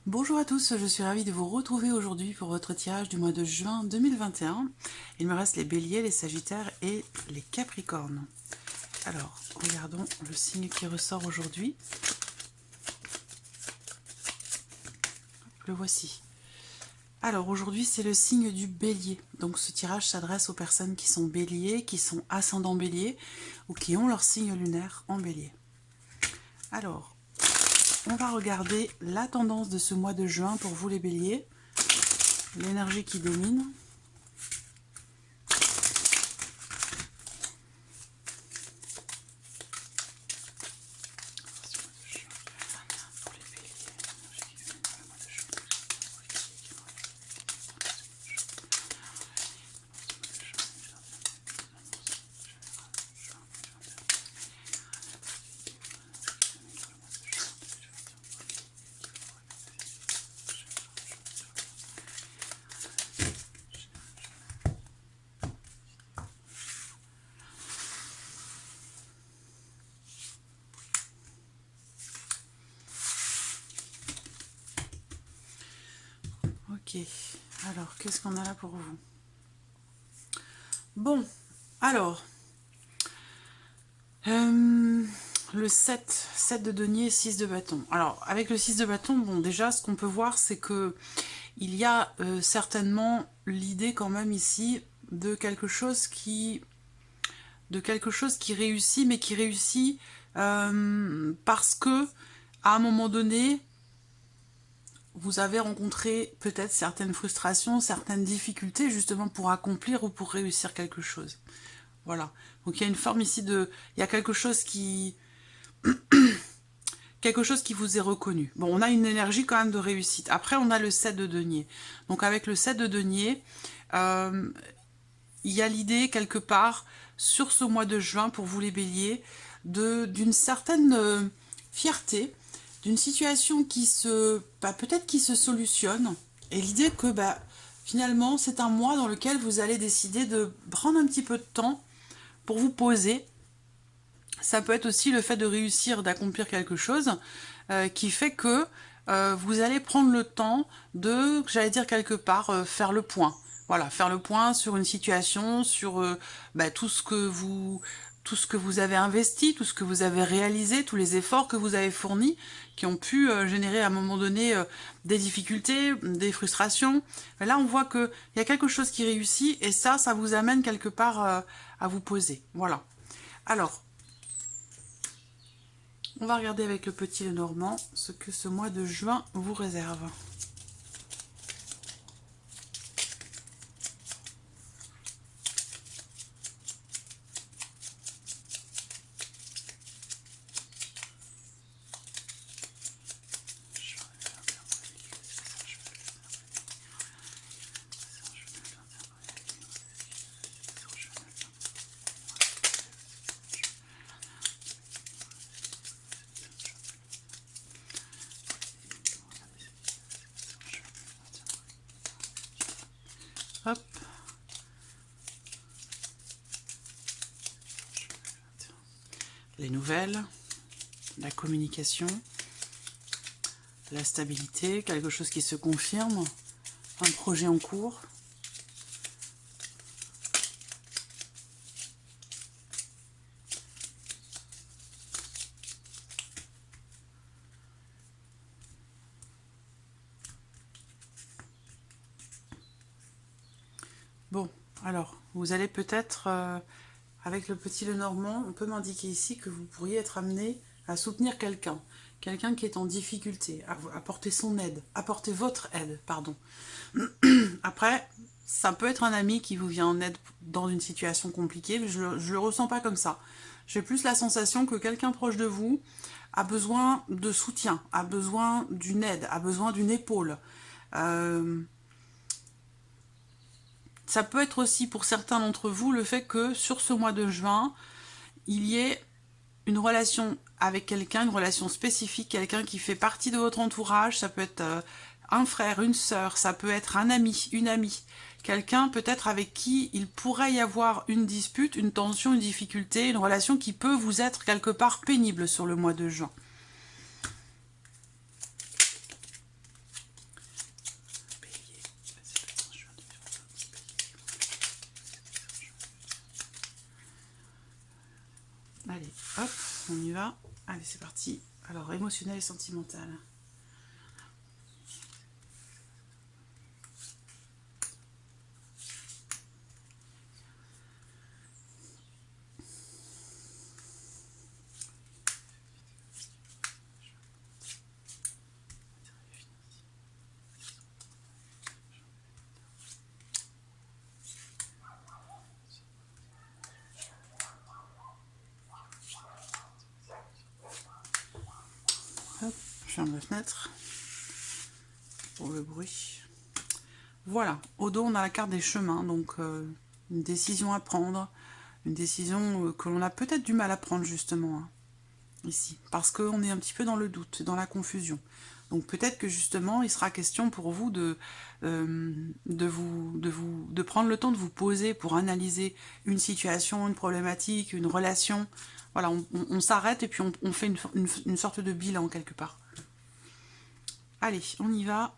Bonjour à tous, je suis ravie de vous retrouver aujourd'hui pour votre tirage du mois de juin 2021. Il me reste les béliers, les sagittaires et les capricornes. Alors, regardons le signe qui ressort aujourd'hui. Le voici. Alors, aujourd'hui, c'est le signe du bélier. Donc, ce tirage s'adresse aux personnes qui sont béliers, qui sont ascendants bélier ou qui ont leur signe lunaire en bélier. Alors, on va regarder la tendance de ce mois de juin pour vous les béliers. L'énergie qui domine. Ok, alors qu'est-ce qu'on a là pour vous? Bon, alors, le 7 de denier, 6 de bâton. Alors, avec le 6 de bâton, bon, déjà, ce qu'on peut voir, c'est que il y a certainement l'idée quand même ici de quelque chose qui réussit, mais qui réussit parce que, à un moment donné, vous avez rencontré peut-être certaines frustrations, certaines difficultés justement pour accomplir ou pour réussir quelque chose. Voilà. Donc il y a une forme ici de... Il y a quelque chose qui vous est reconnu. Bon, on a une énergie quand même de réussite. Après, on a le 7 de denier. Donc avec le 7 de denier, il y a l'idée quelque part sur ce mois de juin pour vous les béliers d'une certaine fierté, d'une situation qui peut-être qui se solutionne, et l'idée que finalement c'est un mois dans lequel vous allez décider de prendre un petit peu de temps pour vous poser. Ça peut être aussi le fait de réussir, d'accomplir quelque chose qui fait que vous allez prendre le temps de, j'allais dire quelque part, faire le point. Voilà, faire le point sur une situation, sur tout ce que vous avez investi, tout ce que vous avez réalisé, tous les efforts que vous avez fournis, qui ont pu générer à un moment donné des difficultés, des frustrations. Mais là, on voit qu'il y a quelque chose qui réussit, et ça vous amène quelque part à vous poser. Voilà. Alors, on va regarder avec le petit Lenormand ce que ce mois de juin vous réserve. Hop. Les nouvelles, la communication, la stabilité, quelque chose qui se confirme, un projet en cours. Bon, alors, vous allez peut-être, avec le petit Lenormand, on peut m'indiquer ici que vous pourriez être amené à soutenir quelqu'un. Quelqu'un qui est en difficulté, à apporter son aide, apporter votre aide, pardon. Après, ça peut être un ami qui vous vient en aide dans une situation compliquée, mais je le ressens pas comme ça. J'ai plus la sensation que quelqu'un proche de vous a besoin de soutien, a besoin d'une aide, a besoin d'une épaule. Ça peut être aussi pour certains d'entre vous le fait que sur ce mois de juin, il y ait une relation avec quelqu'un, une relation spécifique, quelqu'un qui fait partie de votre entourage. Ça peut être un frère, une sœur, ça peut être un ami, une amie, quelqu'un peut-être avec qui il pourrait y avoir une dispute, une tension, une difficulté, une relation qui peut vous être quelque part pénible sur le mois de juin. Allez, hop, on y va. Allez, c'est parti. Alors, émotionnel et sentimental. Hop, je ferme la fenêtre pour le bruit. Voilà, au dos, on a la carte des chemins, donc une décision à prendre, une décision que l'on a peut-être du mal à prendre justement, hein, ici, parce qu'on est un petit peu dans le doute, dans la confusion. Donc peut-être que justement, il sera question pour vous de prendre le temps de vous poser pour analyser une situation, une problématique, une relation. Voilà, on s'arrête et puis on fait une sorte de bilan quelque part. Allez, on y va.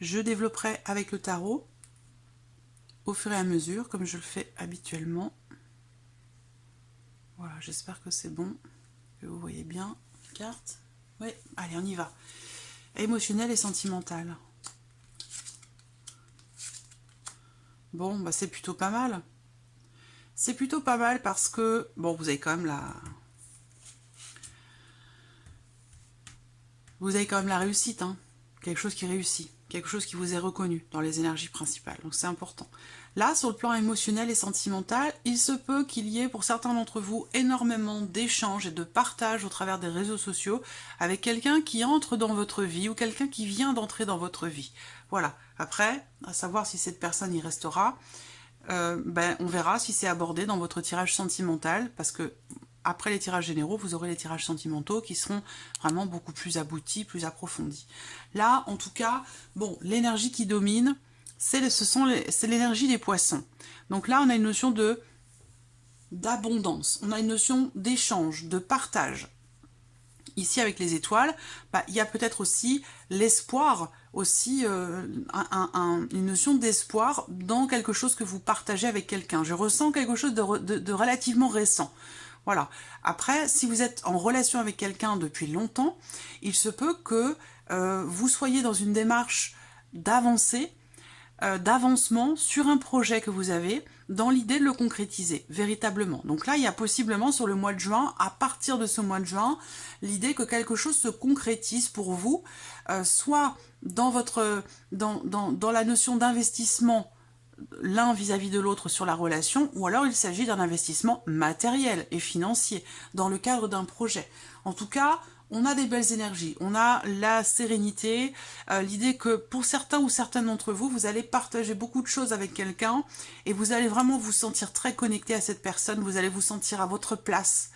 Je développerai avec le tarot au fur et à mesure, comme je le fais habituellement. Voilà, j'espère que c'est bon, que vous voyez bien les cartes. Oui, allez, on y va. Émotionnel et sentimental. Bon, bah c'est plutôt pas mal. C'est plutôt pas mal parce que, bon, vous avez quand même la... Vous avez quand même la réussite, hein. Quelque chose qui réussit. Quelque chose qui vous est reconnu dans les énergies principales. Donc c'est important. Là, sur le plan émotionnel et sentimental, il se peut qu'il y ait pour certains d'entre vous énormément d'échanges et de partages au travers des réseaux sociaux avec quelqu'un qui entre dans votre vie ou quelqu'un qui vient d'entrer dans votre vie. Voilà. Après, à savoir si cette personne y restera, on verra si c'est abordé dans votre tirage sentimental, parce que après les tirages généraux, vous aurez les tirages sentimentaux qui seront vraiment beaucoup plus aboutis, plus approfondis. Là, en tout cas, bon, l'énergie qui domine, c'est l'énergie des poissons. Donc là, on a une notion d'abondance, on a une notion d'échange, de partage. Ici, avec les étoiles, il y a peut-être aussi l'espoir, aussi une notion d'espoir dans quelque chose que vous partagez avec quelqu'un. Je ressens quelque chose de relativement récent. Voilà. Après, si vous êtes en relation avec quelqu'un depuis longtemps, il se peut que vous soyez dans une démarche d'avancée, d'avancement sur un projet que vous avez, dans l'idée de le concrétiser, véritablement. Donc là, il y a possiblement sur le mois de juin, à partir de ce mois de juin, l'idée que quelque chose se concrétise pour vous, soit dans la notion d'investissement l'un vis-à-vis de l'autre sur la relation, ou alors il s'agit d'un investissement matériel et financier dans le cadre d'un projet. En tout cas, on a des belles énergies, on a la sérénité, l'idée que pour certains ou certaines d'entre vous, vous allez partager beaucoup de choses avec quelqu'un et vous allez vraiment vous sentir très connecté à cette personne, vous allez vous sentir à votre place.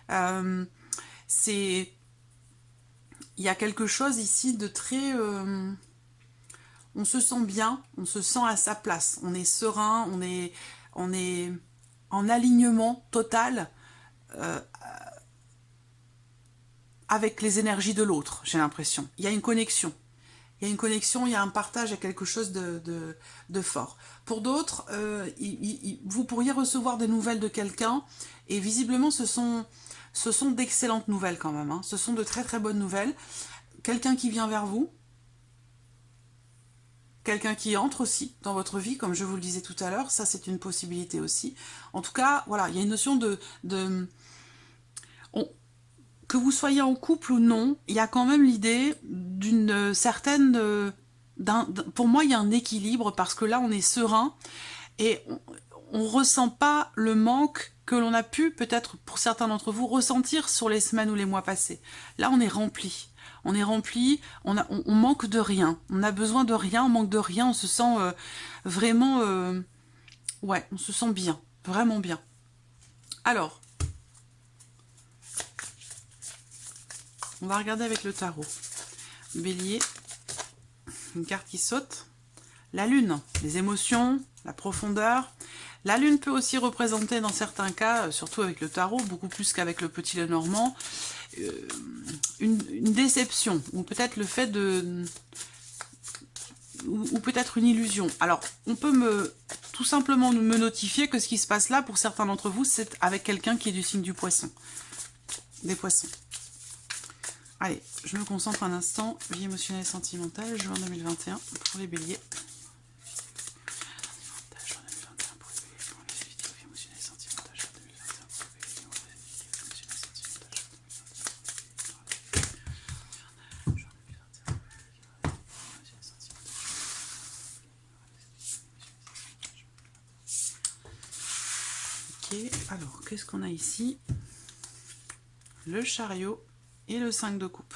Il y a quelque chose ici de très... on se sent bien, on se sent à sa place, on est serein, on est en alignement total avec les énergies de l'autre, j'ai l'impression. Il y a une connexion. Il y a une connexion, il y a un partage, il y a quelque chose de fort. Pour d'autres, vous pourriez recevoir des nouvelles de quelqu'un, et visiblement ce sont d'excellentes nouvelles quand même, hein. Ce sont de très très bonnes nouvelles. Quelqu'un qui vient vers vous, quelqu'un qui entre aussi dans votre vie, comme je vous le disais tout à l'heure, ça c'est une possibilité aussi. En tout cas, voilà, il y a une notion que vous soyez en couple ou non, il y a quand même l'idée d'une certaine... pour moi, il y a un équilibre, parce que là, on est serein, et on ne ressent pas le manque que l'on a pu, peut-être pour certains d'entre vous, ressentir sur les semaines ou les mois passés. Là, on est rempli. On est rempli, on manque de rien. On a besoin de rien, on manque de rien, on se sent vraiment... ouais, on se sent bien, vraiment bien. Alors, on va regarder avec le tarot. Bélier, une carte qui saute. La lune, les émotions, la profondeur. La lune peut aussi représenter dans certains cas, surtout avec le tarot, beaucoup plus qu'avec le petit Lenormand, une déception, ou peut-être le fait ou peut-être une illusion. Alors, on peut tout simplement me notifier que ce qui se passe là, pour certains d'entre vous, c'est avec quelqu'un qui est du signe du poisson. Des poissons. Allez, je me concentre un instant. Vie émotionnelle et sentimentale, juin 2021, pour les béliers. Alors, qu'est-ce qu'on a ici? Le chariot et le 5 de coupe.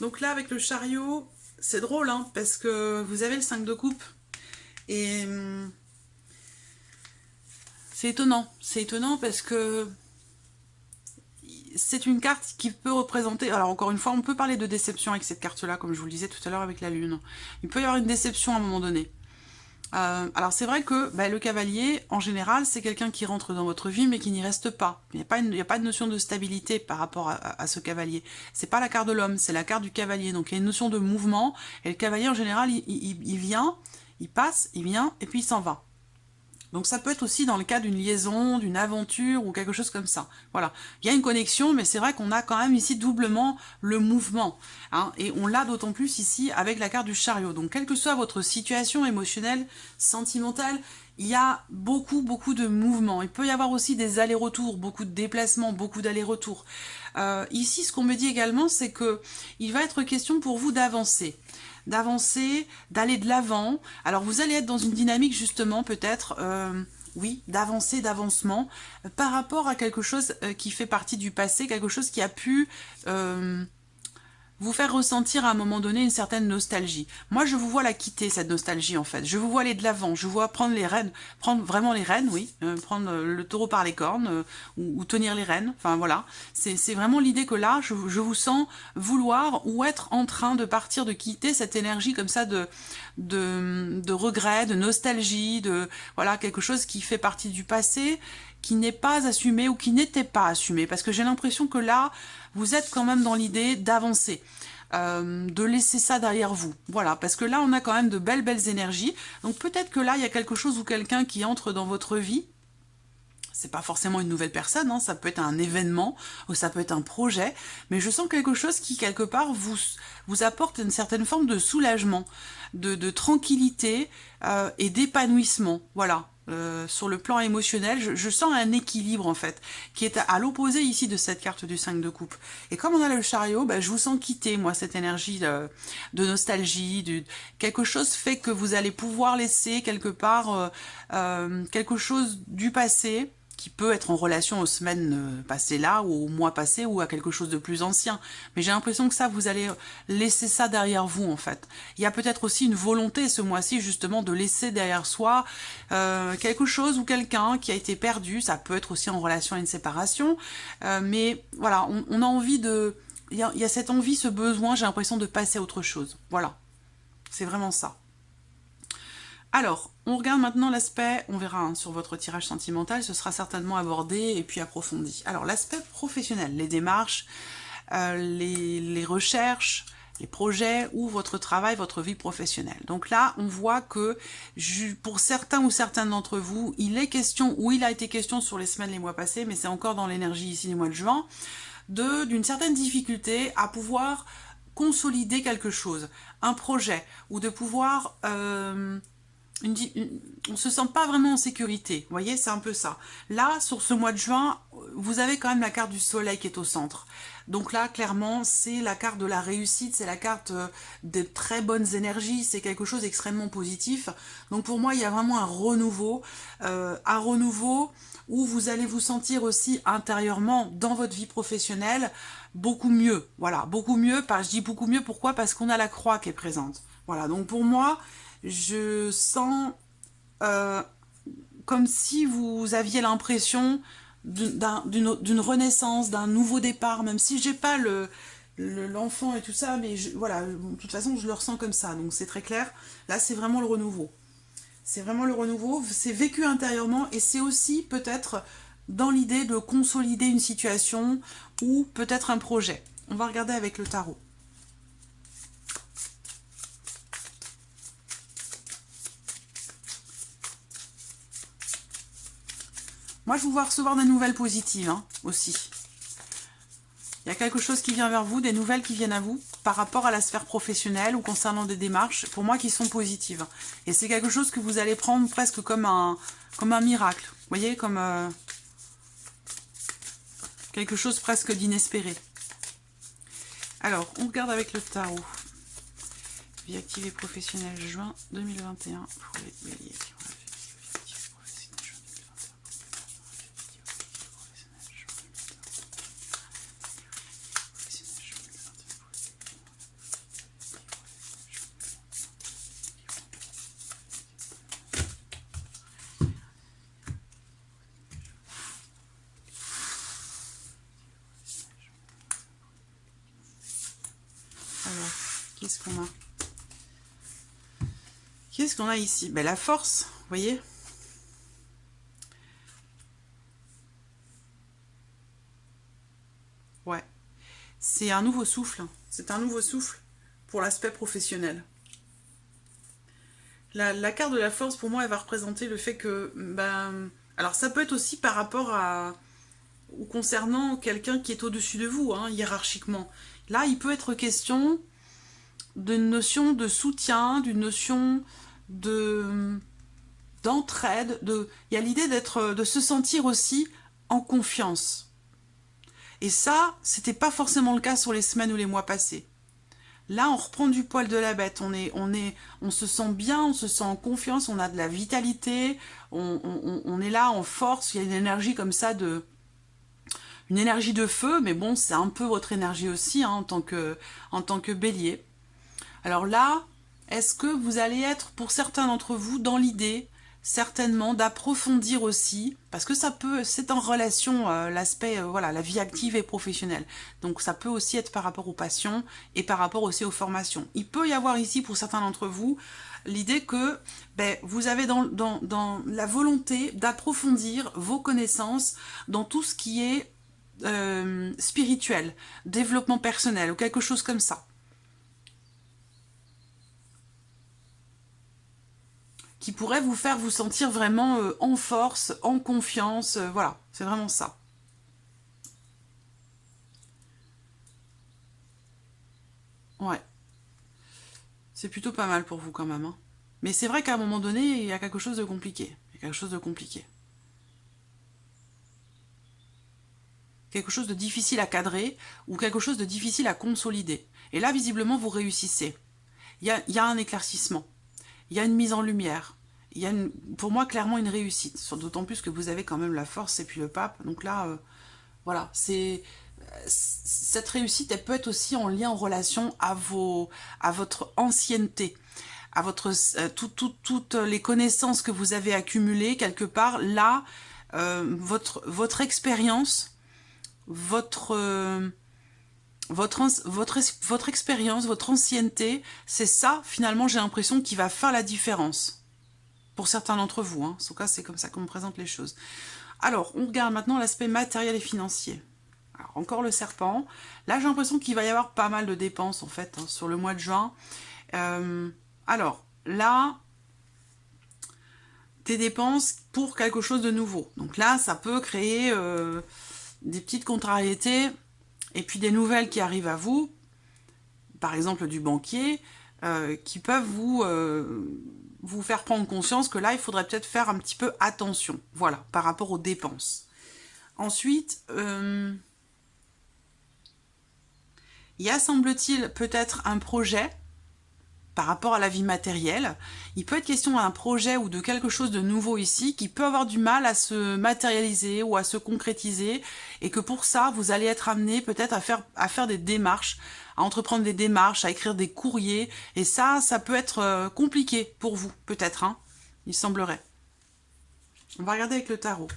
Donc là, avec le chariot, c'est drôle, hein, parce que vous avez le 5 de coupe. Et c'est étonnant. C'est étonnant parce que c'est une carte qui peut représenter... Alors encore une fois, on peut parler de déception avec cette carte-là, comme je vous le disais tout à l'heure avec la lune. Il peut y avoir une déception à un moment donné. Alors c'est vrai que le cavalier, en général, c'est quelqu'un qui rentre dans votre vie, mais qui n'y reste pas. Il n'y a pas de notion de stabilité par rapport à ce cavalier. C'est pas la carte de l'homme, c'est la carte du cavalier. Donc il y a une notion de mouvement, et le cavalier, en général, il vient, il passe, il vient, et puis il s'en va. Donc ça peut être aussi dans le cas d'une liaison, d'une aventure ou quelque chose comme ça. Voilà, il y a une connexion, mais c'est vrai qu'on a quand même ici doublement le mouvement. Hein, et on l'a d'autant plus ici avec la carte du chariot. Donc quelle que soit votre situation émotionnelle, sentimentale, il y a beaucoup de mouvements. Il peut y avoir aussi des allers-retours, beaucoup de déplacements, beaucoup d'allers-retours. Ici, ce qu'on me dit également, c'est que il va être question pour vous d'avancer, d'aller de l'avant. Alors vous allez être dans une dynamique justement peut-être, oui, d'avancer, d'avancement, par rapport à quelque chose qui fait partie du passé, quelque chose qui a pu vous faire ressentir à un moment donné une certaine nostalgie. Moi, je vous vois la quitter, cette nostalgie, en fait. Je vous vois aller de l'avant, je vous vois prendre les rênes, prendre vraiment les rênes, oui, prendre le taureau par les cornes, ou tenir les rênes, enfin voilà. C'est vraiment l'idée que là, je vous sens vouloir ou être en train de partir, de quitter cette énergie comme ça de regret, de nostalgie, de voilà, quelque chose qui fait partie du passé, qui n'est pas assumé ou qui n'était pas assumé. Parce que j'ai l'impression que là, vous êtes quand même dans l'idée d'avancer, de laisser ça derrière vous. Voilà, parce que là, on a quand même de belles énergies. Donc peut-être que là, il y a quelque chose ou quelqu'un qui entre dans votre vie. C'est pas forcément une nouvelle personne, hein, ça peut être un événement, ou ça peut être un projet, mais je sens quelque chose qui, quelque part, vous apporte une certaine forme de soulagement, de tranquillité et d'épanouissement. Voilà. Sur le plan émotionnel, je sens un équilibre en fait, qui est à l'opposé ici de cette carte du 5 de coupe. Et comme on a le chariot, je vous sens quitter moi cette énergie de nostalgie, quelque chose fait que vous allez pouvoir laisser quelque part quelque chose du passé, qui peut être en relation aux semaines passées là, ou aux mois passés, ou à quelque chose de plus ancien. Mais j'ai l'impression que ça, vous allez laisser ça derrière vous, en fait. Il y a peut-être aussi une volonté, ce mois-ci, justement, de laisser derrière soi quelque chose ou quelqu'un qui a été perdu. Ça peut être aussi en relation à une séparation. Mais voilà, on a envie de... Il y a cette envie, ce besoin, j'ai l'impression de passer à autre chose. Voilà, c'est vraiment ça. Alors, on regarde maintenant l'aspect, on verra hein, sur votre tirage sentimental, ce sera certainement abordé et puis approfondi. Alors, l'aspect professionnel, les démarches, les recherches, les projets ou votre travail, votre vie professionnelle. Donc là, on voit que pour certains ou certaines d'entre vous, il est question, ou il a été question sur les semaines, les mois passés, mais c'est encore dans l'énergie ici du mois de juin, d'une certaine difficulté à pouvoir consolider quelque chose, un projet, ou de pouvoir... on se sent pas vraiment en sécurité, vous voyez, c'est un peu ça. Là, sur ce mois de juin, vous avez quand même la carte du soleil qui est au centre. Donc là, clairement, c'est la carte de la réussite, c'est la carte de très bonnes énergies, c'est quelque chose d'extrêmement positif. Donc pour moi, il y a vraiment un renouveau où vous allez vous sentir aussi intérieurement dans votre vie professionnelle beaucoup mieux. Voilà, beaucoup mieux. Je dis beaucoup mieux, pourquoi? Parce qu'on a la croix qui est présente. Voilà, donc pour moi... je sens comme si vous aviez l'impression d'une renaissance, d'un nouveau départ, même si j'ai pas l'enfant et tout ça, mais voilà, de toute façon je le ressens comme ça, donc c'est très clair. Là c'est vraiment le renouveau. C'est vraiment le renouveau, c'est vécu intérieurement et c'est aussi peut-être dans l'idée de consolider une situation ou peut-être un projet. On va regarder avec le tarot. Moi, je vous vois recevoir des nouvelles positives hein, aussi. Il y a quelque chose qui vient vers vous, des nouvelles qui viennent à vous par rapport à la sphère professionnelle ou concernant des démarches, pour moi, qui sont positives. Et c'est quelque chose que vous allez prendre presque comme un miracle. Vous voyez, comme quelque chose presque d'inespéré. Alors, on regarde avec le tarot. Vie active et professionnelle, juin 2021 pour les béliers qui ont la vie active et professionnelle, juin 2021. Alors, qu'est-ce qu'on a? Qu'est-ce qu'on a ici? Ben, la force, vous voyez? Ouais. C'est un nouveau souffle. C'est un nouveau souffle pour l'aspect professionnel. La carte de la force, pour moi, elle va représenter le fait que... Ben, alors, ça peut être aussi par rapport à... ou concernant quelqu'un qui est au-dessus de vous, hein, hiérarchiquement. Là, il peut être question d'une notion de soutien, d'une notion d'entraide, il y a l'idée de se sentir aussi en confiance. Et ça, c'était pas forcément le cas sur les semaines ou les mois passés. Là, on reprend du poil de la bête, on se sent bien, on se sent en confiance, on a de la vitalité, on est là en force, il y a une énergie comme ça une énergie de feu, mais bon, c'est un peu votre énergie aussi hein, en tant que bélier. Alors là, est-ce que vous allez être, pour certains d'entre vous, dans l'idée, certainement, d'approfondir aussi, parce que c'est en relation l'aspect, voilà, la vie active et professionnelle. Donc ça peut aussi être par rapport aux passions et par rapport aussi aux formations. Il peut y avoir ici, pour certains d'entre vous, l'idée que vous avez dans la volonté d'approfondir vos connaissances dans tout ce qui est spirituel, développement personnel ou quelque chose comme ça. Qui pourrait vous faire vous sentir vraiment en force, en confiance, voilà, c'est vraiment ça. Ouais, c'est plutôt pas mal pour vous quand même. Hein. Mais c'est vrai qu'à un moment donné, il y a quelque chose de compliqué. Il y a quelque chose de compliqué. Quelque chose de difficile à cadrer ou quelque chose de difficile à consolider. Et là, visiblement, vous réussissez. Il y a un éclaircissement. Il y a une mise en lumière. Il y a pour moi clairement une réussite. D'autant plus que vous avez quand même la force et puis le pape. Donc là, voilà, cette réussite, elle peut être aussi en lien, en relation à votre ancienneté, à toutes les connaissances que vous avez accumulées quelque part. Là, votre expérience, votre expérience, votre ancienneté, c'est ça, finalement, j'ai l'impression, qui va faire la différence. Pour certains d'entre vous, hein. En tout cas, c'est comme ça qu'on me présente les choses. Alors, on regarde maintenant l'aspect matériel et financier. Alors, encore le serpent. Là, j'ai l'impression qu'il va y avoir pas mal de dépenses, en fait, hein, sur le mois de juin. Alors, là, des dépenses pour quelque chose de nouveau. Donc là, ça peut créer des petites contrariétés et puis des nouvelles qui arrivent à vous, par exemple du banquier, qui peuvent vous faire prendre conscience que là, il faudrait peut-être faire un petit peu attention, voilà, par rapport aux dépenses. Ensuite, il y a, semble-t-il, peut-être un projet par rapport à la vie matérielle. Il peut être question d'un projet ou de quelque chose de nouveau ici qui peut avoir du mal à se matérialiser ou à se concrétiser et que pour ça, vous allez être amené peut-être à faire des démarches, à entreprendre des démarches, à écrire des courriers et ça peut être compliqué pour vous, peut-être, hein, il semblerait. On va regarder avec le tarot.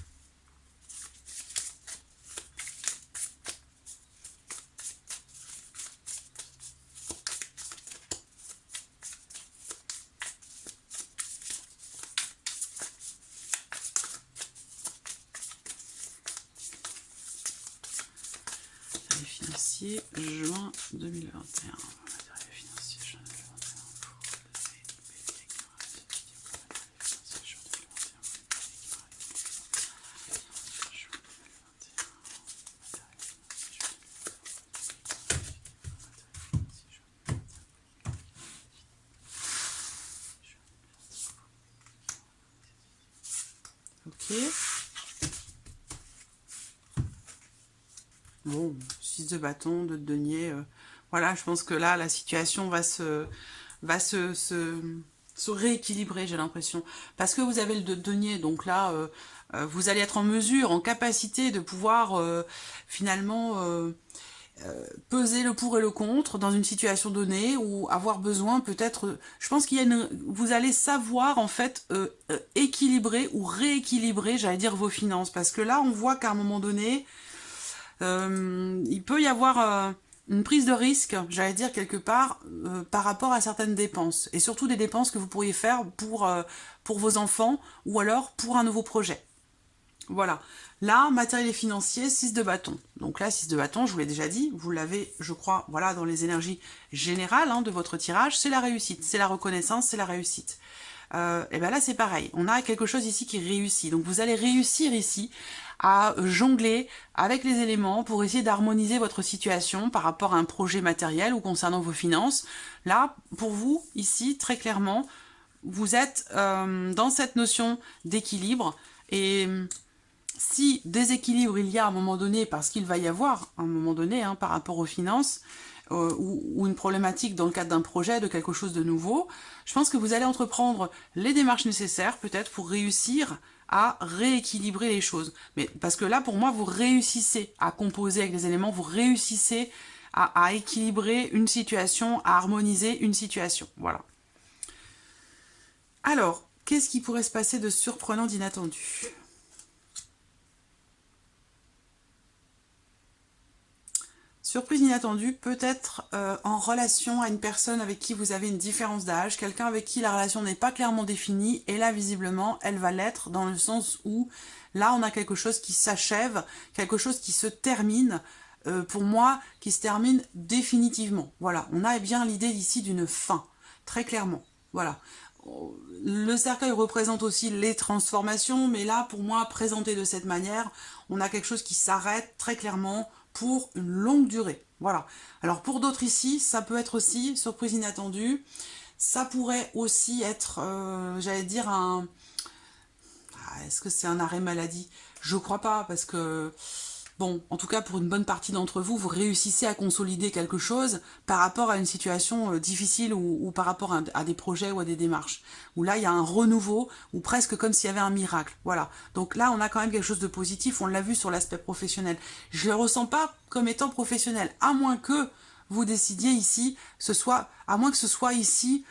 Financier, juin 2021. Ok. Bon, 6 de bâton, 2 de denier. Voilà, je pense que là, la situation va se rééquilibrer, j'ai l'impression. Parce que vous avez le 2 de denier, donc là, vous allez être en mesure, en capacité de pouvoir finalement peser le pour et le contre dans une situation donnée ou avoir besoin peut-être, je pense qu'il y a vous allez savoir en fait équilibrer ou rééquilibrer, j'allais dire, vos finances, parce que là on voit qu'à un moment donné il peut y avoir une prise de risque, j'allais dire quelque part, par rapport à certaines dépenses, et surtout des dépenses que vous pourriez faire pour vos enfants ou alors pour un nouveau projet. Voilà. Là, matériel et financier, 6 de bâton. Donc là, 6 de bâton, je vous l'ai déjà dit, vous l'avez, je crois, voilà, dans les énergies générales de votre tirage, c'est la réussite, c'est la reconnaissance, c'est la réussite. Et bien là, c'est pareil. On a quelque chose ici qui réussit. Donc vous allez réussir ici à jongler avec les éléments pour essayer d'harmoniser votre situation par rapport à un projet matériel ou concernant vos finances. Là, pour vous, ici, très clairement, vous êtes dans cette notion d'équilibre et si déséquilibre il y a à un moment donné, parce qu'il va y avoir à un moment donné par rapport aux finances, ou une problématique dans le cadre d'un projet, de quelque chose de nouveau, je pense que vous allez entreprendre les démarches nécessaires peut-être pour réussir à rééquilibrer les choses. Mais parce que là, pour moi, vous réussissez à composer avec les éléments, vous réussissez à équilibrer une situation, à harmoniser une situation. Voilà. Alors, qu'est-ce qui pourrait se passer de surprenant, d'inattendu ? Surprise inattendue, peut-être en relation à une personne avec qui vous avez une différence d'âge, quelqu'un avec qui la relation n'est pas clairement définie, et là, visiblement, elle va l'être dans le sens où, là, on a quelque chose qui s'achève, quelque chose qui se termine, pour moi, qui se termine définitivement. Voilà, on a bien l'idée ici d'une fin, très clairement. Voilà. Le cercueil représente aussi les transformations, mais là, pour moi, présenté de cette manière, on a quelque chose qui s'arrête très clairement pour une longue durée. Voilà. Alors pour d'autres ici, ça peut être aussi, surprise inattendue, ça pourrait aussi être, j'allais dire, est-ce que c'est un arrêt maladie? Je crois pas, parce que bon, en tout cas, pour une bonne partie d'entre vous, vous réussissez à consolider quelque chose par rapport à une situation difficile ou par rapport à des projets ou à des démarches. Où là, il y a un renouveau, ou presque comme s'il y avait un miracle. Voilà. Donc là, on a quand même quelque chose de positif, on l'a vu sur l'aspect professionnel. Je ne le ressens pas comme étant professionnel, à moins que vous décidiez ici, à moins que ce soit ici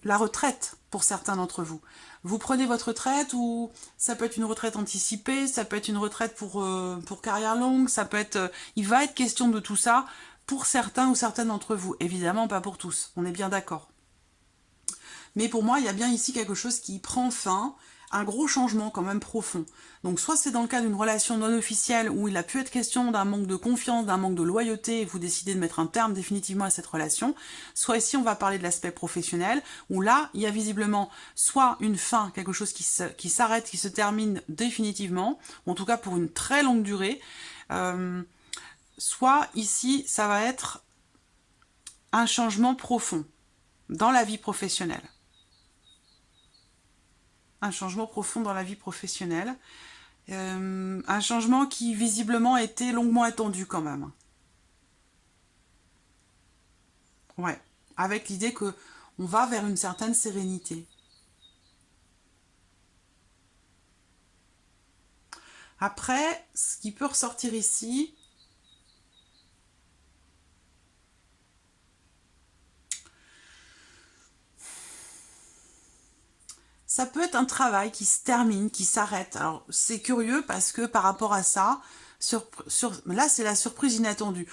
la retraite pour certains d'entre vous. Vous prenez votre retraite, ou ça peut être une retraite anticipée, ça peut être une retraite pour carrière longue, ça peut être... il va être question de tout ça pour certains ou certaines d'entre vous. Évidemment, pas pour tous, on est bien d'accord. Mais pour moi, il y a bien ici quelque chose qui prend fin, un gros changement quand même profond. Donc soit c'est dans le cas d'une relation non officielle où il a pu être question d'un manque de confiance, d'un manque de loyauté, et vous décidez de mettre un terme définitivement à cette relation, soit ici on va parler de l'aspect professionnel, où là il y a visiblement soit une fin, quelque chose qui s'arrête, qui se termine définitivement, ou en tout cas pour une très longue durée, soit ici ça va être un changement profond dans la vie professionnelle. Un changement profond dans la vie professionnelle. Un changement qui visiblement était longuement attendu quand même. Ouais, avec l'idée que on va vers une certaine sérénité. Après, ce qui peut ressortir ici, ça peut être un travail qui se termine, qui s'arrête. Alors, c'est curieux parce que par rapport à ça, là, c'est la surprise inattendue.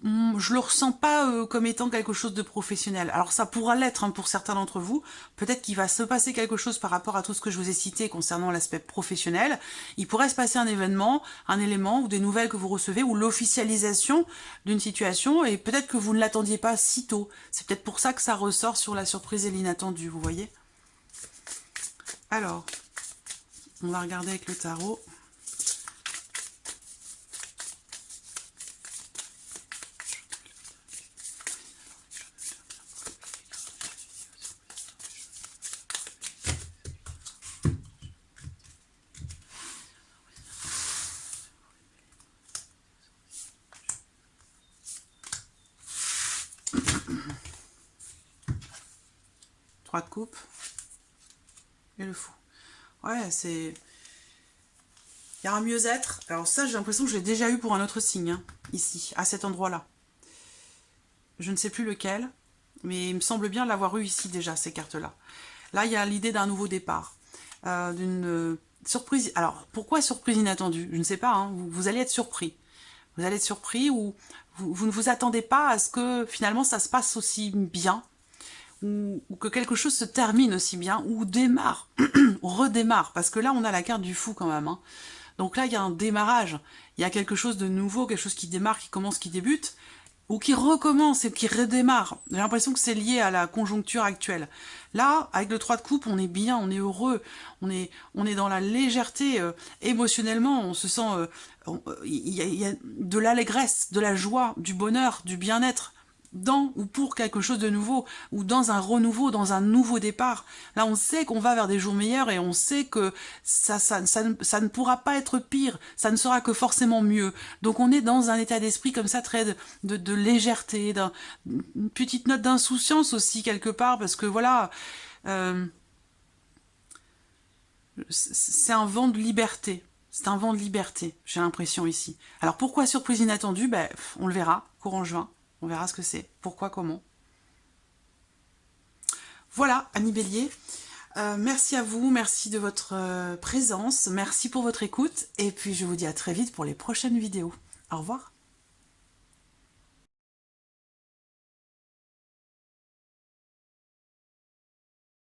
Je le ressens pas comme étant quelque chose de professionnel. Alors ça pourra l'être pour certains d'entre vous. Peut-être qu'il va se passer quelque chose par rapport à tout ce que je vous ai cité concernant l'aspect professionnel. Il pourrait se passer un événement, un élément ou des nouvelles que vous recevez ou l'officialisation d'une situation, et peut-être que vous ne l'attendiez pas si tôt. C'est peut-être pour ça que ça ressort sur la surprise et l'inattendu, vous voyez. Alors, on va regarder avec le tarot. 3 de coupe. Et le fou. Ouais, c'est... Il y a un mieux-être. Alors ça, j'ai l'impression que je l'ai déjà eu pour un autre signe, hein, ici, à cet endroit-là. Je ne sais plus lequel, mais il me semble bien l'avoir eu ici déjà, ces cartes-là. Là, il y a l'idée d'un nouveau départ, d'une surprise. Alors, pourquoi surprise inattendue? Je ne sais pas, hein, vous allez être surpris. Vous allez être surpris ou vous ne vous attendez pas à ce que finalement ça se passe aussi bien, ou que quelque chose se termine aussi bien, ou démarre, redémarre, parce que là on a la carte du fou quand même, hein. Donc là il y a un démarrage, il y a quelque chose de nouveau, quelque chose qui démarre, qui commence, qui débute, ou qui recommence et qui redémarre. J'ai l'impression que c'est lié à la conjoncture actuelle. Là, avec le 3 de coupe, on est bien, on est heureux, on est dans la légèreté, émotionnellement, on se sent... il y a de l'allégresse, de la joie, du bonheur, du bien-être, dans ou pour quelque chose de nouveau, ou dans un renouveau, dans un nouveau départ. Là, on sait qu'on va vers des jours meilleurs et on sait que ça ne pourra pas être pire, ça ne sera que forcément mieux. Donc on est dans un état d'esprit comme ça, très de légèreté, une petite note d'insouciance aussi quelque part, parce que voilà, c'est un vent de liberté. C'est un vent de liberté, j'ai l'impression ici. Alors pourquoi surprise inattendue? Ben, on le verra, courant juin. On verra ce que c'est, pourquoi, comment. Voilà, amis Bélier. Merci à vous, merci de votre présence, merci pour votre écoute. Et puis je vous dis à très vite pour les prochaines vidéos. Au revoir.